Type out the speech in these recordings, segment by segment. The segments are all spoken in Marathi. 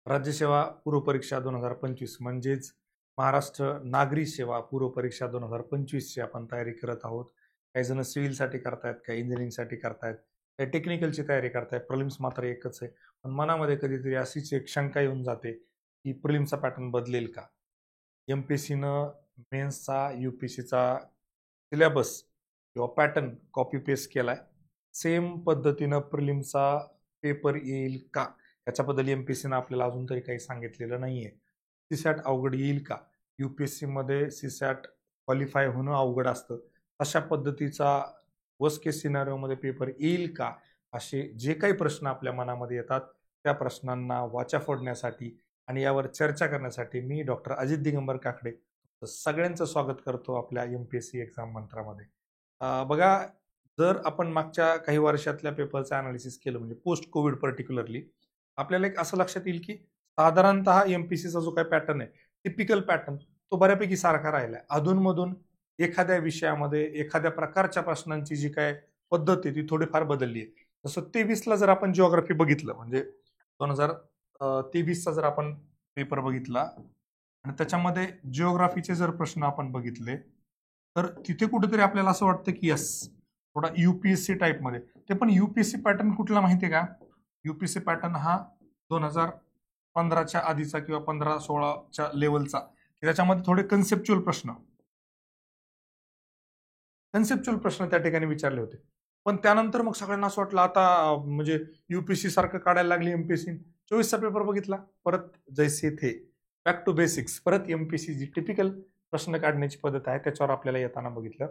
राज्यसेवा पूर्व परीक्षा 2025 म्हणजेच महाराष्ट्र नागरी सेवा पूर्व परीक्षा 2025 ची आपण तयारी करत आहोत. काही जण सिव्हिलसाठी करतायत, काही इंजिनिअरिंगसाठी करतायत, काही टेक्निकलची तयारी करतायत. प्रिलिम्स मात्र एकच आहे. पण मनामध्ये कधीतरी अशीच एक शंका येऊन जाते की प्रिलिम्सचा पॅटर्न बदलेल का? एमपीएससीनं मेन्सचा यूपीएससीचा सिलेबस किंवा पॅटर्न कॉपी पेस्ट केलाय. सेम पद्धतीनं प्रिलिम्सचा पेपर येईल का? याच्याबद्दल एमपीएससीनं आपल्याला अजून तरी काही सांगितलेलं नाहीये. सीसॅट अवघड येईल का? यूपीएससी मध्ये सीसॅट क्वालिफाय होणं अवघड असतं. अशा पद्धतीचा वर्स्ट केस सिनारिओमध्ये पेपर येईल का? असे जे काही प्रश्न आपल्या मनामध्ये येतात त्या प्रश्नांना वाचा फोडण्यासाठी आणि यावर चर्चा करण्यासाठी मी डॉक्टर अजित दिगंबर काकडे सगळ्यांचं स्वागत करतो आपल्या एमपीएससी एक्झाम मंत्रामध्ये. बघा, जर आपण मागच्या काही वर्षातल्या पेपरचं अनालिसिस केलं म्हणजे पोस्ट कोविड पर्टिक्युलरली, आपल्याला एक असं लक्षात येईल की साधारणतः एमपीएससीचा जो काही पॅटर्न आहे, टिपिकल पॅटर्न, तो बऱ्यापैकी सारखा राहिला आहे. अधूनमधून एखाद्या विषयामध्ये एखाद्या प्रकारच्या प्रश्नांची जी काय पद्धत आहे ती थोडीफार बदलली आहे. जसं 23ला जर आपण जिओग्राफी बघितलं, म्हणजे 2023चा जर आपण पेपर बघितला आणि त्याच्यामध्ये जिओग्राफीचे जर प्रश्न आपण बघितले, तर तिथे कुठेतरी आपल्याला असं वाटतं की यस, थोडा युपीएससी टाईपमध्ये. ते पण युपीएससी पॅटर्न कुठला माहितीये का? युपीएससी पॅटर्न हा 2015च्या आधीचा किंवा 15-16च्या लेवलचा. त्याच्यामध्ये थोडे कन्सेप्च्युअल प्रश्न त्या ठिकाणी विचारले होते. पण त्यानंतर मग सगळ्यांना असं वाटलं आता म्हणजे युपीएससी सारखं काढायला लागली एमपीएससी. 24चा पेपर बघितला, परत जैसे थे, बॅक टू बेसिक्स, परत एमपीएससी जी टिपिकल प्रश्न काढण्याची पद्धत आहे त्याच्यावर आपल्याला येताना बघितलं.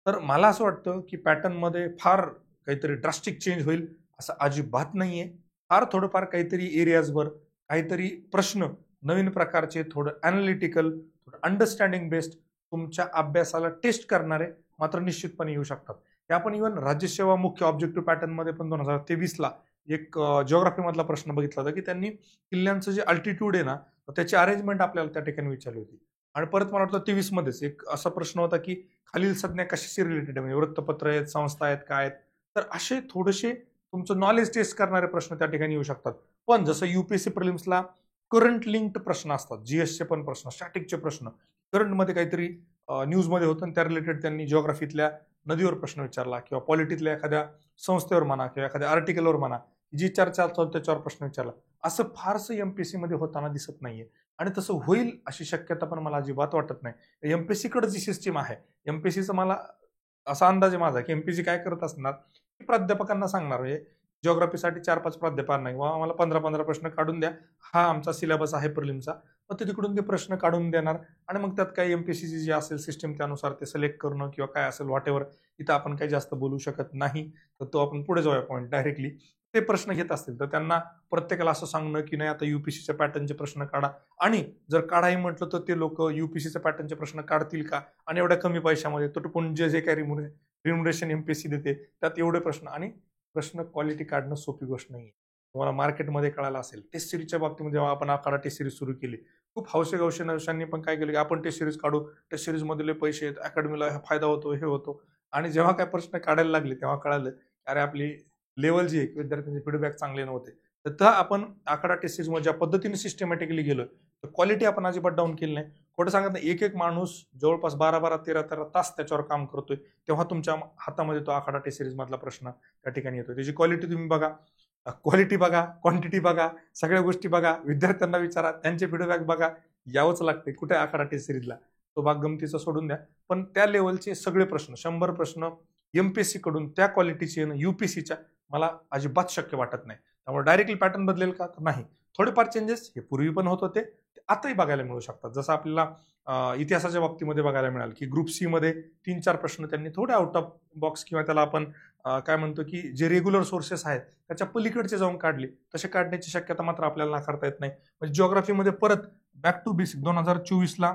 तर मला असं वाटतं की पॅटर्नमध्ये फार काहीतरी ड्रास्टिक चेंज होईल असं अजिबात नाहीये. फार थोडंफार काहीतरी एरियाजवर काहीतरी प्रश्न नवीन प्रकारचे, थोडं अनालिटिकल, थोडं अंडरस्टँडिंग बेस्ड तुमच्या अभ्यासाला टेस्ट करणारे मात्र निश्चितपणे येऊ शकतात. हे आपण इव्हन राज्यसेवा मुख्य ऑब्जेक्टिव्ह पॅटर्न मध्ये पण 2023ला एक जिओग्राफी मधला प्रश्न बघितला होता की त्यांनी किल्ल्यांचं जे अल्टिट्यूड आहे ना, त्याची अरेंजमेंट आपल्याला त्या ठिकाणी विचारली होती. आणि परत मला वाटतं 23 मध्येच एक असा प्रश्न होता की खालील संज्ञा कशाशी रिलेटेड आहे, म्हणजे वृत्तपत्र आहेत, संस्था आहेत, काय आहेत. तर असे थोडेसे तुमचं नॉलेज टेस्ट करणारे प्रश्न त्या ठिकाणी येऊ शकतात. पण जसं युपीएससी प्रिलिम्सला करंट लिंक्ड प्रश्न असतात, जीएसचे पण प्रश्न, स्टॅटिकचे प्रश्न, करंटमध्ये काहीतरी न्यूजमध्ये होतं आणि त्या रिलेटेड त्यांनी जिओग्राफीतल्या नदीवर प्रश्न विचारला किंवा पॉलिटिकल्या एखाद्या संस्थेवर म्हणा किंवा एखाद्या आर्टिकलवर म्हणा, जी चर्चा चालतो त्याच्यावर प्रश्न विचारला, असं फारसं एमपीएससी मध्ये होताना दिसत नाहीये. आणि तसं होईल अशी शक्यता पण मला अजिबात वाटत नाही. एमपीएससी कडे जी सिस्टीम आहे, एमपीएससीचा मला असा अंदाज आहे माझा की एमपीएससी काय करत असणार, प्राध्यापकांना सांगणार म्हणजे जिओग्राफीसाठी 4-5 प्राध्यापक नाही, आम्हाला 15-15 प्रश्न काढून द्या, हा आमचा सिलेबस आहे प्रिलिमचा. मग ते तिकडून ते प्रश्न काढून देणार आणि मग त्यात काही एमपीएससीची जी असेल सिस्टीम त्यानुसार ते सिलेक्ट करणं किंवा काय असेल व्हॉटेवर, इथं आपण काही जास्त बोलू शकत नाही. तर तो आपण पुढे जाऊया पॉईंट डायरेक्टली. ते प्रश्न घेत असतील तर त्यांना प्रत्येकाला असं सांगणं की नाही आता युपीएससीच्या पॅटर्नचे प्रश्न काढा, आणि जर काढाही म्हटलं तर ते लोक युपीएससीच्या पॅटर्नचे प्रश्न काढतील का, आणि एवढ्या कमी पैशामध्ये तो कोण जे काही रिम्युनरेशन एमपीएससी देते त्यात एवढे प्रश्न, आणि प्रश्न क्वालिटी काढणं सोपी गोष्ट नाही. तुम्हाला मार्केटमध्ये कळायला असेल, टेस्ट सिरीजच्या बाबतीमध्ये जेव्हा आपण आखाडा टेस्ट सिरीज सुरू केली, खूप हौशेगौशेने पण काय केलं की आपण टेस्ट सिरीज काढू, टेस्ट सिरीज मधले पैसे आहेत, अकॅडमीला फायदा होतो, हे होतो. आणि जेव्हा काय प्रश्न काढायला लागले तेव्हा कळालं अरे आपली लेवल जी आहे, विद्यार्थ्यांचे फीडबॅक चांगले नव्हते. तर आपण आखाडा टेस्ट सिरीज मध्ये ज्या पद्धतीने सिस्टमॅटिकली गेलो, तर क्वालिटी आपण अजिबात डाऊन केली नाही. खोटं सांगत नाही, एक माणूस जवळपास 12-13 तास त्याच्यावर काम करतोय, तेव्हा तुमच्या हातामध्ये तो आखाडा टेस्ट सिरीज मधला प्रश्न त्या ठिकाणी येतो. त्याची क्वालिटी तुम्ही बघा, क्वालिटी बघा, क्वांटिटी बघा, सगळ्या गोष्टी बघा, विद्यार्थ्यांना विचारा, त्यांचे फीडबॅक बघा, यावंच लागते. कुठे आखाडा टेस्ट सिरीजला तो भाग गमतीचा सोडून द्या. पण त्या लेवलचे सगळे प्रश्न, 100 प्रश्न एमपीएससी कडून त्या क्वालिटीचे युपीएससीच्या मला अजिबात शक्य वाटत नाही. त्यामुळे डायरेक्टली पॅटर्न बदलेल का, तर नाही. थोडेफार चेंजेस हे पूर्वी पण होत होते, ते आताही बघायला मिळू शकतात. जसं आपल्याला इतिहासाच्या बाबतीमध्ये बघायला मिळाल की ग्रुप सी मध्ये 3-4 प्रश्न त्यांनी थोडे आउट ऑफ बॉक्स किंवा त्याला आपण काय म्हणतो की जे रेग्युलर सोर्सेस आहेत त्याच्या पलीकडचे जाऊन काढले, तसे काढण्याची शक्यता मात्र आपल्याला नाकारता येत नाही. म्हणजे जिओग्राफीमध्ये परत बॅक टू बेसिक 2024ला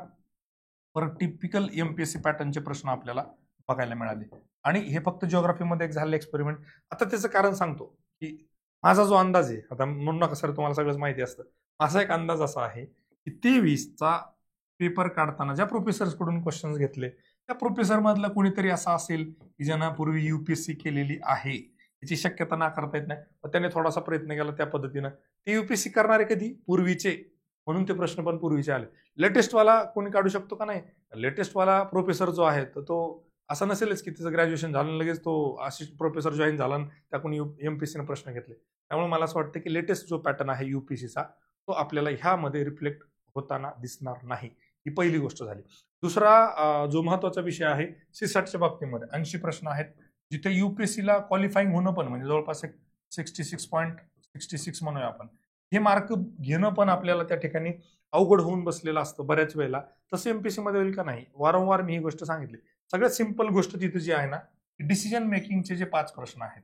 परत टिपिकल एमपीएससी पॅटर्नचे प्रश्न आपल्याला बघायला मिळाले. आणि हे फक्त जिओग्राफीमध्ये एक झालेलं एक्सपेरिमेंट. आता त्याचं कारण सांगतो की माझा जो अंदाज आहे, आता म्हणू नका सर तुम्हाला सगळंच माहिती असतं, माझा एक अंदाज असा आहे की 23चा पेपर काढताना ज्या प्रोफेसर्स कडून क्वेश्चन्स घेतले, त्या प्रोफेसर मधलं कोणीतरी असा असेल की ज्यांना पूर्वी युपीएससी केलेली आहे, याची शक्यता नाकारता येत नाही. त्याने थोडासा प्रयत्न केला, त्या पद्धतीनं ते युपीएससी करणारे कधी पूर्वीचे, म्हणून ते प्रश्न पण पूर्वीचे आले. लेटेस्टवाला कोणी काढू शकतो का? नाही. लेटेस्टवाला प्रोफेसर जो आहे तर तो असं नसेलच की त्याचं ग्रॅज्युएशन झालं लगेच तो असिस्टंट प्रोफेसर जॉईन झाला आणि त्याकडून एमपीएससीने प्रश्न घेतले. त्यामुळे मला असं वाटतं की लेटेस्ट जो पॅटर्न आहे युपीएससीचा तो आपल्याला ह्यामध्ये रिफ्लेक्ट होताना दिसणार नाही. ही पहिली गोष्ट झाली. दुसरा जो महत्वाचा विषय आहे सीसॅटच्या बाबतीमध्ये 80 प्रश्न आहेत, जिथे युपीएससीला क्वालिफाईंग होणं पण म्हणजे जवळपास एक 66.66 म्हणूया आपण, हे मार्क घेणं पण आपल्याला त्या ठिकाणी अवघड होऊन बसलेलं असतं बऱ्याच वेळेला. तसं एमपीएससी मध्ये होईल का? नाही. वारंवार मी ही गोष्ट सांगितली. सगळ्यात सिंपल गोष्ट तिथे जी आहे ना, डिसिजन मेकिंगचे जे 5 प्रश्न आहेत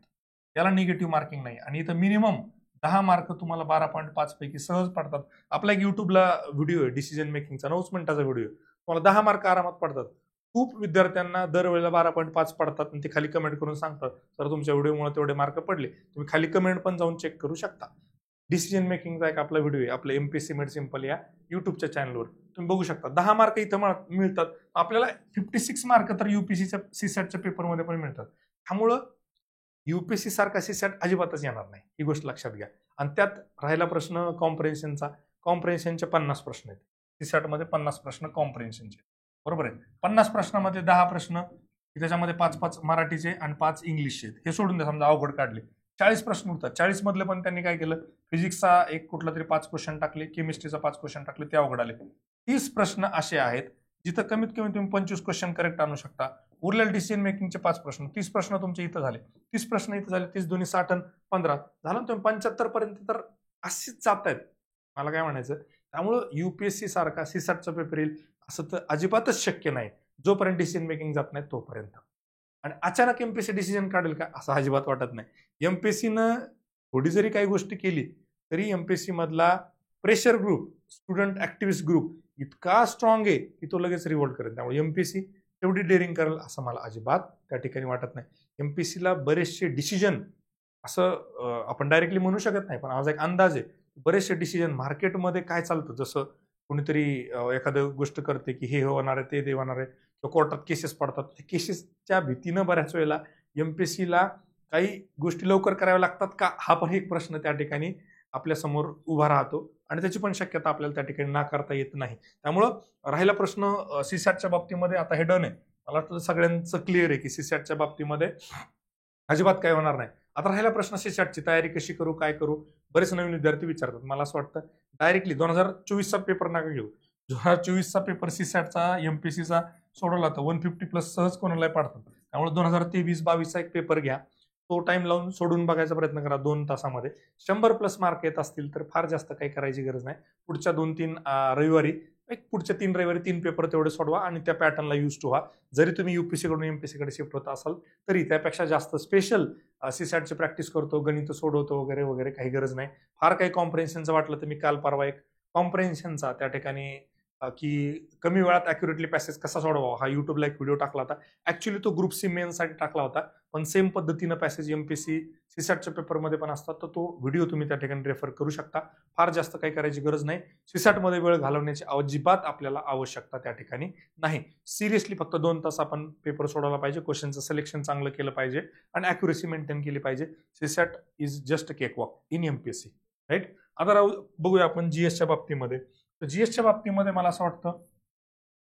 त्याला निगेटिव्ह मार्किंग नाही आणि इथं मिनिमम 10 मार्क तुम्हाला 12.5 पैकी सहज पडतात. आपला एक युट्यूबला व्हिडिओ आहे डिसिजन मेकिंगचा, 9 मिनिटाचा व्हिडिओ. तुम्हाला 10 मार्क आरामात पडतात. खूप विद्यार्थ्यांना दरवेळेला 12.5 पडतात आणि ते खाली कमेंट करून सांगतात, सर तुमच्या व्हिडिओमुळे तेवढे मार्क पडले. तुम्ही खाली कमेंट पण जाऊन चेक करू शकता. डिसिजन मेकिंगचा एक आपला व्हिडिओ आहे, आपल्या एमपीएससी मेड सिंपल या युट्यूबच्या चॅनलवर तुम्ही बघू शकता. 10 मार्क इथं मिळतात, आपल्याला 56 मार्क तर युपीएससीच्या सीसॅटच्या पेपरमध्ये पण मिळतात. त्यामुळं युपीएससी सारखा सीसॅट अजिबातच येणार नाही, ही गोष्ट लक्षात घ्या. आणि त्यात राहिला प्रश्न कॉम्प्रेन्शनचा. कॉम्प्रेन्शनचे 50 प्रश्न आहेत सीसॅटमध्ये, 50 प्रश्न कॉम्प्रेन्शनचे, बरोबर आहे. 50 प्रश्नामध्ये 10 प्रश्न त्याच्यामध्ये 5-5 मराठीचे आणि 5 इंग्लिशचे. हे सोडून द्या, समजा अवघड काढले 40 प्रश्न उरतात. 40 मधले पण त्यांनी काय केलं, फिजिक्सचा एक कुठला तरी 5 क्वेश्चन टाकले, केमिस्ट्रीचा 5 क्वेश्चन टाकले, ते अवघड आले. 30 प्रश्न असे आहेत जिथं कमीत कमी तुम्ही 25 क्वेश्चन करेक्ट आणू शकता. उरलेले डिसिजन मेकिंगचे 5 प्रश्न, 30 प्रश्न तुमचे इथं झाले, 30 प्रश्न इथं झाले, 30 दोन्ही 60 आणि 15 झालं, तुम्ही 75 पर्यंत तर अशीच जात आहेत. मला काय म्हणायचं, त्यामुळं युपीएससी सारखा सीसॅटचा पेपर येईल असं तर अजिबातच शक्य नाही जोपर्यंत डिसिजन मेकिंग जात नाही तोपर्यंत. आणि अचानक एमपीएससी डिसिजन काढेल का असं अजिबात वाटत नाही. एमपीएससीनं थोडी जरी काही गोष्टी केली तरी एमपीएससी मधला pressure group, student activist group इतका स्ट्रॉंग आहे की तो लगेच रिवॉल्ट करेल. त्यामुळे एमपीएससी तेवढी डेअरिंग करेल असं मला अजिबात त्या ठिकाणी वाटत नाही. एमपीएससीला बरेचसे डिसिजन असं आपण डायरेक्टली म्हणू शकत नाही, पण आज एक अंदाज आहे, बरेचसे डिसिजन मार्केटमध्ये काय चालतं, जसं कोणीतरी एखादं गोष्ट करते की हे होणार आहे, ते होणार आहे, किंवा कोर्टात केसेस पडतात. केसेसच्या भीतीनं बऱ्याच वेळेला एमपीएससीला काही गोष्टी लवकर कराव्या लागतात का, हा पण एक प्रश्न त्या ठिकाणी आपल्या समोर उभा राहतो आणि त्याची पण शक्यता आपल्याला त्या ठिकाणी नाकारता येत नाही. त्यामुळं राहिला प्रश्न सीसॅटच्या बाबतीमध्ये, आता हे डन आहे. मला वाटतं सगळ्यांचं क्लिअर आहे की सीसॅटच्या बाबतीमध्ये अजिबात काय होणार नाही. आता राहिला प्रश्न सीसॅटची तयारी कशी करू, काय करू. बरेच नवीन विद्यार्थी विचारतात. मला असं वाटतं डायरेक्टली 2024चा पेपर नका घेऊ. 2024चा पेपर सीसॅटचा एमपीएससीचा सोडवला तर 150 प्लस सहज कोणाला पाडतात. त्यामुळे 2023-22चा एक पेपर घ्या, तो टाइम लावून सोडून बघायचा प्रयत्न करा 2 तासामध्ये. 100 प्लस मार्क येत असतील तर फार जास्त काही करायची गरज नाही. पुढच्या 2-3 रविवारी, एक पुढच्या 3 रविवारी 3 पेपर तेवढे सोडवा आणि त्या पॅटर्नला यूज टू व्हा. जरी तुम्ही युपीएससी कडून एमपीएससी कडे शिफ्ट होत असाल तरी त्यापेक्षा जास्त स्पेशल सीसॅटची प्रॅक्टिस करतो, गणित सोडवतो वगैरे वगैरे काही गरज नाही. फार काही कॉम्प्रेन्शनचं वाटलं तर मी काल परवा एक कॉम्प्रेन्शनचा त्या ठिकाणी की कमी वेळात अॅक्युरेटली पॅसेज कसा सोडवावा हा युट्यूबला एक व्हिडिओ टाकला होता. ऍक्च्युली तो ग्रुप सी मेन्ससाठी टाकला होता, पण सेम पद्धतीनं पॅसेज एमपीएससी सीसॅटच्या पेपरमध्ये पण असतात, तर तो व्हिडिओ तुम्ही त्या ठिकाणी रेफर करू शकता. फार जास्त काही करायची गरज नाही. सीसॅटमध्ये वेळ घालवण्याची अजिबात आपल्याला आवश्यकता त्या ठिकाणी नाही. सिरियसली फक्त 2 तास आपण पेपर सोडवला पाहिजे, क्वेश्चनचं सिलेक्शन चांगलं केलं पाहिजे आणि अॅक्युरेसी मेंटेन केली पाहिजे. CSAT is just a cakewalk in MPSC, right. आता बघूया आपण जीएसच्या बाबतीमध्ये. तर जीएसच्या बाबतीमध्ये मला असं वाटतं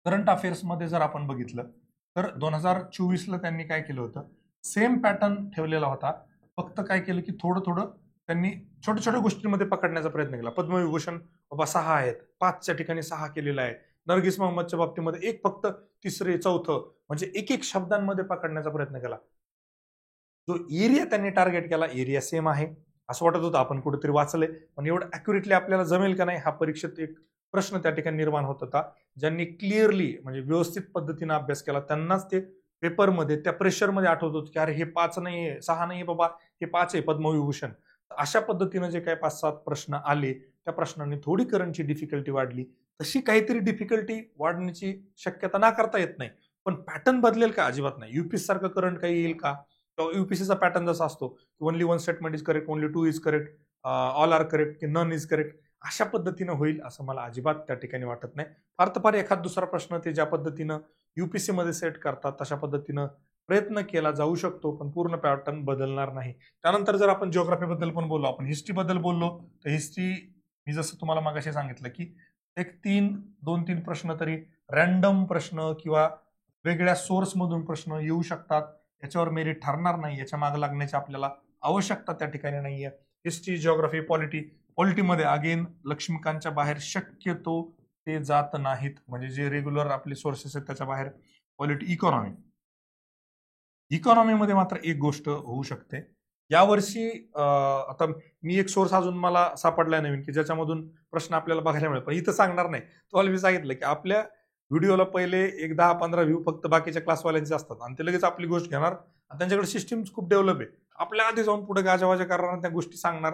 करंट अफेअर्समध्ये जर आपण बघितलं तर 2024ला त्यांनी काय केलं होतं, सेम पॅटर्न ठेवलेला होता. फक्त काय केलं की थोडं थोडं त्यांनी छोट्या छोट्या गोष्टींमध्ये पकडण्याचा प्रयत्न केला. पद्मविभूषण बाबा 6 आहेत, 5च्या ठिकाणी 6 केलेला आहे. नरगिस मोहम्मदच्या बाबतीमध्ये एक फक्त 3रे 4थं म्हणजे एक एक शब्दांमध्ये पकडण्याचा प्रयत्न केला. जो एरिया त्यांनी टार्गेट केला, एरिया सेम आहे. असं वाटत होतं आपण कुठेतरी वाचलंय, पण एवढं अॅक्युरेटली आपल्याला जमेल का नाही हा परीक्षेत एक प्रश्न त्या ठिकाणी निर्माण होत होता. ज्यांनी क्लिअरली म्हणजे व्यवस्थित पद्धतीने अभ्यास केला त्यांनाच ते पेपरमध्ये त्या प्रेशरमध्ये आठवत होतं की अरे हे 5 नाहीये, 6 नाहीये बाबा, हे 5 आहे पद्मविभूषण. अशा पद्धतीनं जे काही 5-7 प्रश्न आले त्या प्रश्नांनी थोडी करंटची डिफिकल्टी वाढली. तशी काहीतरी डिफिकल्टी वाढण्याची शक्यता नाकारता येत नाही, पण पॅटर्न बदलेल का? अजिबात नाही. युपीएससी सारखं करंट काही येईल का? युपीएससीचा पॅटर्न जसा असतो only 1 statement is correct, only 2 is correct, all are correct की नन इज करेक्ट, अशा पद्धतीनं होईल असं मला अजिबात त्या ठिकाणी वाटत नाही. फार तर फार एखाद दुसरा प्रश्न ते ज्या पद्धतीनं युपीएससी मध्ये सेट करतात तशा पद्धतीनं प्रयत्न केला जाऊ शकतो, पण पूर्ण पॅटर्न बदलणार नाही. त्यानंतर जर आपण जिओग्राफीबद्दल पण बोललो, आपण हिस्ट्रीबद्दल बोललो, तर हिस्ट्री मी जसं तुम्हाला मगाशी सांगितलं की एक 2-3 प्रश्न तरी रॅन्डम प्रश्न किंवा वेगळ्या सोर्समधून प्रश्न येऊ शकतात. याच्यावर मेरिट ठरणार नाही, याच्या मागे लागण्याची आपल्याला आवश्यकता त्या ठिकाणी नाहीये. हिस्ट्री, जिओग्राफी, पॉलिटीमध्ये अगेन लक्ष्मीकांतच्या बाहेर शक्यतो ते जात नाहीत. म्हणजे जे रेग्युलर आपले सोर्सेस आहेत त्याच्या बाहेर. इकॉनॉमीमध्ये मात्र एक गोष्ट होऊ शकते. यावर्षी आता मी एक सोर्स अजून मला सापडलाय नवीन की ज्याच्यामधून प्रश्न आपल्याला बघायला मिळेल, पण इथं सांगणार नाही. तुम्हाला मी सांगितलं की आपल्या व्हिडिओला पहिले एक 10-15 व्ह्यू फक्त बाकीच्या क्लासवाल्यांचे असतात आणि ते लगेच आपली गोष्ट घेणार आणि त्यांच्याकडे सिस्टीम खूप डेव्हलप आहे. आपल्या आधी जाऊन पुढे गाजावाजा करणार, त्या गोष्टी सांगणार.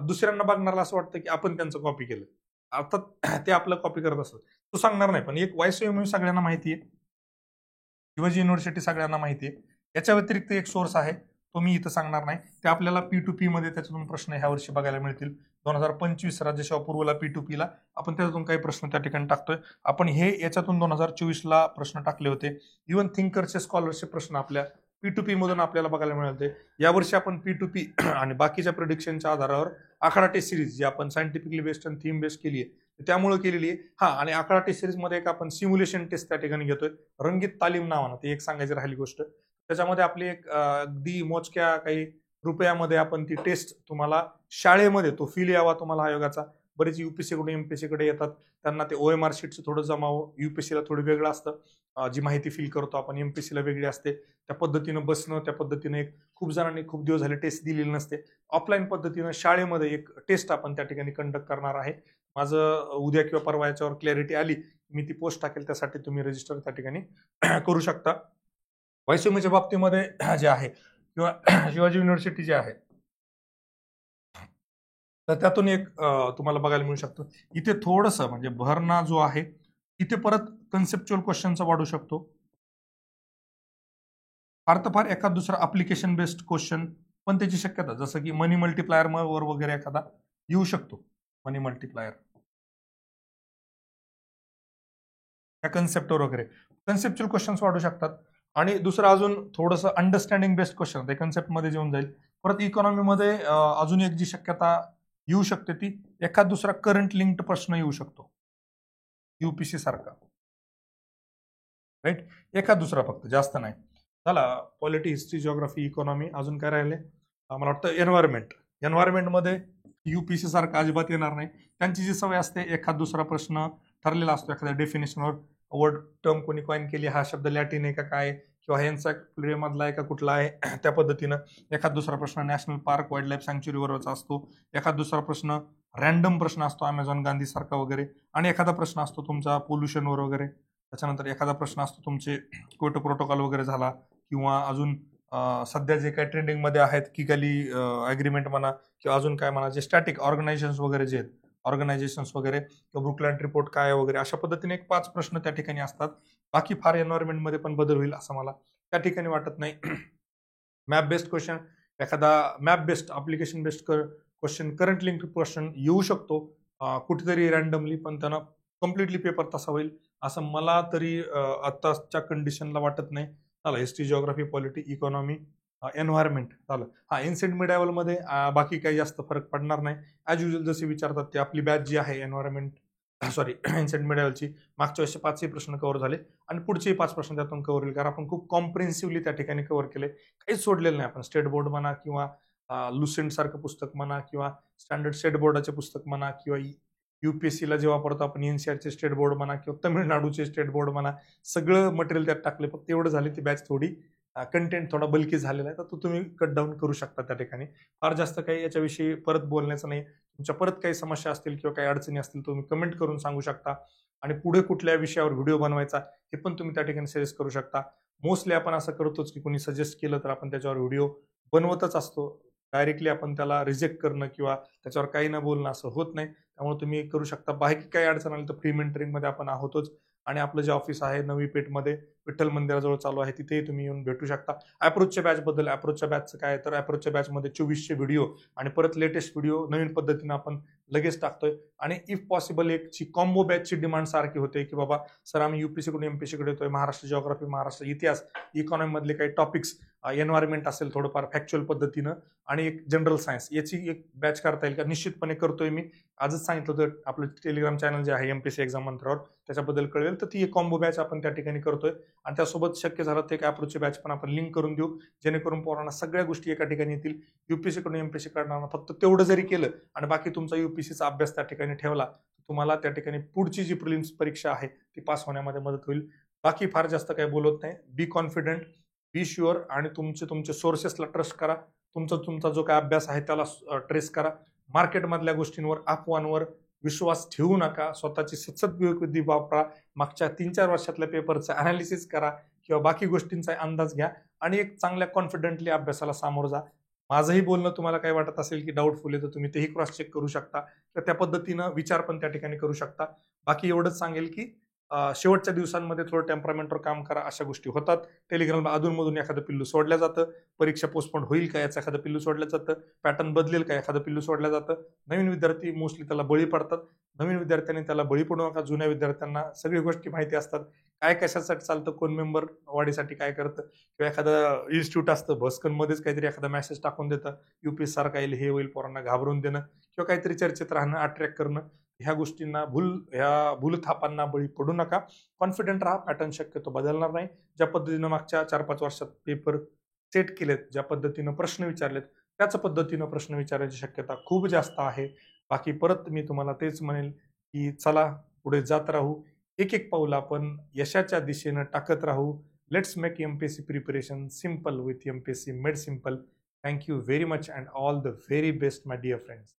दुसऱ्यांना बघणारला असं वाटतं की आपण त्यांचं कॉपी केलं. अर्थात ते आपलं कॉपी करत असतात. तो सांगणार नाही, पण एक YCMU सगळ्यांना माहिती आहे, शिवाजी युनिव्हर्सिटी सगळ्यांना माहिती आहे. याच्या व्यतिरिक्त एक सोर्स आहे, तो मी इथं सांगणार नाही. ते आपल्याला P2P मध्ये त्याच्यातून प्रश्न ह्या वर्षी बघायला मिळतील. 2025 राज्यसेवा पूर्वला P2P ला आपण त्याच्यातून काही प्रश्न त्या ठिकाणी टाकतोय. आपण हे याच्यातून 2024 ला प्रश्न टाकले होते. इव्हन थिंकरचे स्कॉलरशिप प्रश्न आपल्या P2P मधून आपल्याला बघायला मिळाले. यावर्षी आपण P2P आणि बाकीच्या प्रिडिक्शनच्या आधारावर आकडा टेस्ट सिरीज जी आपण सायंटिफिकली बेस्ड आणि थीम बेस्ड केली आहे त्यामुळे केलेली आहे. हा, आणि आकडा टेस्ट सिरीज मध्ये एक आपण सिम्युलेशन टेस्ट त्या ठिकाणी घेतोय, रंगीत तालीम नावानं. ती एक सांगायची राहिली गोष्ट. त्याच्यामध्ये आपली एक अगदी मोजक्या काही रुपयामध्ये आपण ती टेस्ट तुम्हाला शाळेमध्ये तो फील यावा तुम्हाला आयोगाचा. बरेच युपीएससी कडून एमपीएससी कडे येतात, त्यांना ते OMR शीटचं थोडं जमावं. युपीएससीला थोडं वेगळं असतं, जी माहिती फील करतो आपण एमपीएससीला वेगळी असते. त्या पद्धतीनं बसणं, त्या पद्धतीनं एक खूप जणांनी खूप दिवस झाले टेस्ट दिलेली नसते. ऑफलाईन पद्धतीनं शाळेमध्ये एक टेस्ट आपण त्या ठिकाणी कंडक्ट करणार आहे. माझं उद्या किंवा परवा याच्यावर क्लॅरिटी आली, मी ती पोस्ट टाकेल, त्यासाठी तुम्ही रजिस्टर त्या ठिकाणी करू शकता. YCMUच्या बाबतीमध्ये जे आहे किंवा शिवाजी युनिव्हर्सिटी जे आहे तर त्यातून एक तुम्हाला बघायला मिळू शकतं. इथे थोडंसं म्हणजे भरणा जो आहे इथे परत कन्सेप्च्युअल क्वेश्चनचा वाढू शकतो. फार तर फार एखाद दुसरा अप्लिकेशन बेस्ड क्वेश्चन पण त्याची शक्यता, जसं की मनी मल्टिप्लायर वर वगैरे एखादा येऊ शकतो. मनी मल्टिप्लायर त्या कन्सेप्टवर वगैरे कन्सेप्च्युअल क्वेश्चन्स वाढू शकतात. आणि दुसरं अजून थोडंसं अंडरस्टँडिंग बेस्ड क्वेश्चन ते कन्सेप्टमध्ये येऊन जाईल. परत इकॉनॉमीमध्ये अजून एक जी शक्यता येऊ शकते ती एखाद दुसरा करंट लिंक्ड प्रश्न येऊ शकतो UPSC सारखा, राईट. एखाद दुसरा, फक्त जास्त नाही. चला, पॉलिटी, हिस्ट्री, जिओग्राफी, इकॉनॉमी, अजून काय राहिले? मला वाटतं एन्व्हायरमेंटमध्ये UPSC सारखं अजिबात येणार नाही. त्यांची जी सवय असते एखाद दुसरा प्रश्न ठरलेला असतो एखाद्या डेफिनेशनवर. वर्ड टर्म कोणी कॉइन केली, हा शब्द लॅटिन आहे का काय, किंवा एन्सायक्लोपीडिया मधला आहे का कुठला आहे, त्या पद्धतीनं. एखाद दुसरा प्रश्न नॅशनल पार्क, वाईल्ड लाईफ सँक्च्युरीवरचा असतो. एखाद दुसरा प्रश्न रॅन्डम प्रश्न असतो अमेझॉन गांधी सारखा वगैरे. आणि एखादा प्रश्न असतो तुमचा पोल्युशनवर वगैरे. त्याच्यानंतर एखादा प्रश्न असतो तुमचे क्योटो प्रोटोकॉल वगैरे झाला, किंवा अजून सध्या जे काही ट्रेंडिंग मध्ये आहेत किगाली अग्रीमेंट म्हणा, किंवा अजून काय म्हणा, जे स्टॅटिक ऑर्गनायझेशन वगैरे जे आहेत, ऑर्गनायझेशन्स वगैरे, किंवा ब्रुकलँड रिपोर्ट काय वगैरे, अशा पद्धतीने एक 5 प्रश्न त्या ठिकाणी असतात. बाकी फार एन्व्हायरमेंटमध्ये पण बदल होईल असं मला त्या ठिकाणी वाटत नाही. मॅप बेस्ड क्वेश्चन, एखादा map based application based question, current link question येऊ शकतो कुठेतरी रॅन्डमली, पण त्यांना कम्प्लिटली पेपर तसा होईल असं मला तरी आत्ताच्या कंडिशनला वाटत नाही. चला, history, geography, polity, economy, environment झालं. हा, एन्सेंट मिडायवलमध्ये बाकी काही जास्त फरक पडणार नाही. ॲज युजल जसे विचारतात ते आपली बॅच जी आहे एन्व्हायरमेंट एन्सेंट मिडायवलची, मागच्या वर्षी 5 प्रश्न कव्हर झाले आणि पुढचेही 5 प्रश्न त्यातून कव्हर होईल, कारण आपण खूप कॉम्प्रिहेन्सिव्हली त्या ठिकाणी कव्हर केले. काहीच सोडलेलं नाही आपण. स्टेट बोर्ड म्हणा, किंवा लुसेंट सारखं पुस्तक म्हणा, किंवा स्टँडर्ड स्टेट बोर्डाचे पुस्तक म्हणा, किंवा UPSCला जे वापरतो आपण NCRचे स्टेट बोर्ड म्हणा, किंवा तमिळनाडूचे स्टेट बोर्ड म्हणा, सगळं मटेरियल त्यात टाकले. फक्त एवढं झाले ती बॅच थोडी कंटेंट थोडा बल्की झालेला आहे, तर तो तुम्ही कट डाऊन करू शकता त्या ठिकाणी. फार जास्त काही याच्याविषयी परत बोलण्याचं नाही. तुमच्या परत काही समस्या असतील किंवा काही अडचणी असतील तुम्ही कमेंट करून सांगू शकता. आणि पुढे कुठल्या विषयावर व्हिडिओ बनवायचा हे पण तुम्ही त्या ठिकाणी सजेस्ट करू शकता. मोस्टली आपण असं करतोच की कोणी सजेस्ट केलं तर आपण त्याच्यावर व्हिडिओ बनवतच असतो. डायरेक्टली आपण त्याला रिजेक्ट करणं किंवा त्याच्यावर काही न बोलणं असं होत नाही. त्यामुळे तुम्ही करू शकता. बाकी काही अडचण आली तर फ्री मेंटरिंगमध्ये आपण आहोतच. आणि आपलं जे ऑफिस आहे नवी पेठमध्ये विठ्ठल मंदिराजवळ चालू आहे, तिथेही तुम्ही येऊन भेटू शकता. अप्रोचच्या बॅचबद्दल, अप्रोचच्या बॅचचं काय तर अप्रोचच्या बॅचमध्ये 2400 व्हिडिओ आणि परत लेटेस्ट व्हिडिओ नवीन पद्धतीनं आपण लगेच टाकतोय. आणि इफ पॉसिबल एक कॉम्बो बॅचची डिमांड सारखी होते की बाबा सर आम्ही UPSC कडून MPSC कडे येतोय, महाराष्ट्र जिओग्राफी, महाराष्ट्र इतिहास, इकॉनॉमी मधले काही टॉपिक्स, एन्व्हायरमेंट असेल थोडंफार फॅक्च्युअल पद्धतीनं आणि एक जनरल सायन्स, याची एक बॅच करता येईल का? निश्चितपणे करतोय मी. आजच सांगितलं होतं आपलं टेलिग्राम चॅनल जे आहे MPSC एक्झाम मंत्रावर, त्याच्याबद्दल कळेल. तर ती एक कॉम्बो बॅच आपण त्या ठिकाणी करतोय आणि त्यासोबत शक्य झालं तर एक अप्रोचची बॅच पण आपण लिंक करून देऊ, जेणेकरून पोरांना सगळ्या गोष्टी एका ठिकाणी येतील. UPSC कडून MPSC करणार फक्त तेवढं जरी केलं आणि बाकी तुमचा UPSCचा अभ्यास त्या ठिकाणी ठेवला, तुम्हाला त्या ठिकाणी पुढची जी प्रिलिम्स परीक्षा आहे ती पास होण्यामध्ये मदत होईल. बाकी फार जास्त काही बोलत नाही. बी कॉन्फिडंट, बी शुअर आणि तुमचे सोर्सेसला ट्रस्ट करा. तुमचा जो काय अभ्यास आहे त्याला ट्रेस करा. मार्केटमधल्या गोष्टींवर, अफवांवर विश्वास ठेवू नका. स्वतःची सतत विवेकबुद्धी वापरा. मागच्या 3-4 वर्षातल्या पेपरचं अनालिसिस करा किंवा बाकी गोष्टींचा अंदाज घ्या आणि एक चांगल्या कॉन्फिडंटली अभ्यासाला सामोरं जा. माझंही बोलणं तुम्हाला काय वाटत असेल की डाऊटफुल आहे तर तुम्ही तेही क्रॉस चेक करू शकता, तर त्या पद्धतीनं विचार पण त्या ठिकाणी करू शकता. बाकी एवढंच सांगेल की शेवटच्या दिवसांमध्ये थोडं टेम्परामेंटवर काम करा. अशा गोष्टी होतात. टेलिग्रामला अधूनमधून एखादं पिल्लू सोडलं जातं. परीक्षा पोस्टपोन होईल का याचं एखादं पिल्लू सोडलं जातं. पॅटर्न बदलेल का एखादं पिल्लू सोडलं जातं. नवीन विद्यार्थी मोस्टली त्याला बळी पडतात. नवीन विद्यार्थ्यांनी त्याला बळी पडू नका. जुन्या विद्यार्थ्यांना सगळी गोष्टी माहिती असतात. काय कशासाठी चालतं, कोण मेंबर वाढीसाठी काय करतं, किंवा एखादं इन्स्टिट्यूट असतं भस्कनमध्येच काहीतरी एखादा मेसेज टाकून देतं, UPSC सारखा येईल, हे होईल, पोरांना घाबरून देणं किंवा काहीतरी चर्चेत राहणं, अट्रॅक्ट करणं, ह्या गोष्टींना ह्या भूलथापांना बळी पडू नका. कॉन्फिडंट राहा. पॅटर्न शक्यतो बदलणार नाही. ज्या पद्धतीनं मागच्या 4-5 वर्षात पेपर सेट केलेत, ज्या पद्धतीनं प्रश्न विचारलेत, त्याच पद्धतीनं प्रश्न विचारायची शक्यता खूप जास्त आहे. बाकी परत मी तुम्हाला तेच म्हणेल की चला पुढे जात राहू. एक पाऊल आपण यशाच्या दिशेनं टाकत राहू. Let's make MPSC preparation simple with MPSC made simple. Thank you very much and all the very best my dear friends.